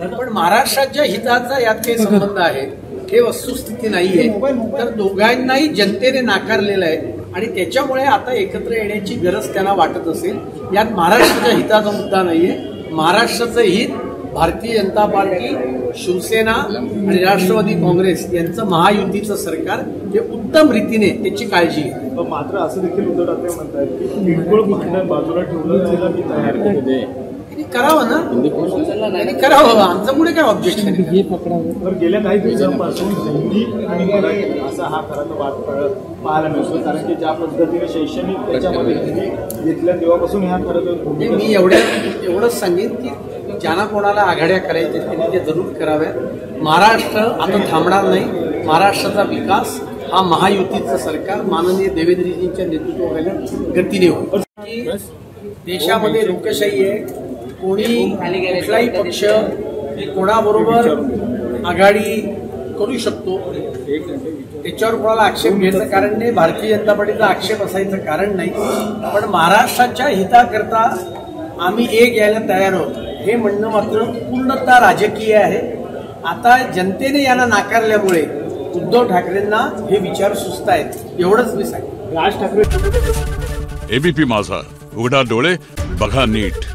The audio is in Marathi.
पण महाराष्ट्राच्या हिताचा यात काही संबंध आहे हे वस्तुस्थिती नाहीये. तर दोघांनाही जनतेने नाकारलेलं आहे आणि त्याच्यामुळे आता एकत्र येण्याची गरज त्यांना वाटत असेल. यात महाराष्ट्राच्या हिताचा मुद्दा नाहीये. महाराष्ट्राचं हित भारतीय जनता पार्टी, शिवसेना आणि राष्ट्रवादी काँग्रेस यांचं महायुतीचं सरकार हे उत्तम रीतीने त्याची काळजी घेते. मात्र असं देखील उद्धव ठाकरे म्हणतात की किरकोळ भांडण बाजूला ठेवलं त्याला मी तयार केले. करावं ना, त्यांनी करावं. आमचं पुढे काय ऑब्जेक्शन आहे? तर गेल्या काही दिवसांपासून हिंदी आणि मराठी असा हा खरा तर वाद पाहायला मिळतो. कारण की ज्या पद्धतीने शैक्षणिक त्याच्यामध्ये हिंदी घेतल्या तेव्हापासून ह्या खरं तर मी एवढंच सांगेन की ज्यांना कोणाला आघाड्या करायच्या त्यांनी ते जरूर कराव्या. महाराष्ट्र आता थांबणार नाही. महाराष्ट्राचा विकास हा महायुतीचं सरकार माननीय देवेंद्रजींच्या नेतृत्वाखाली गतीने होईल. देशामध्ये लोकशाही आहे. कोणी कुठलाही पक्ष कोणाबरोबर आघाडी करू शकतो. त्याच्यावर कोणाला आक्षेप घ्यायचं कारण नाही. भारतीय जनता पार्टीचा आक्षेप असायचं कारण नाही. पण महाराष्ट्राच्या हिताकरता आम्ही एक यायला तयार आहोत हे म्हणणं मात्र पूर्णतः राजकीय आहे. आता जनतेने यांना नाकारल्यामुळे उद्धव ठाकरेंना हे विचार सुचतायत एवढंच मी सांगेन. राज ठाकरे एबीपी माझा, उघडा डोळे बघा नीट.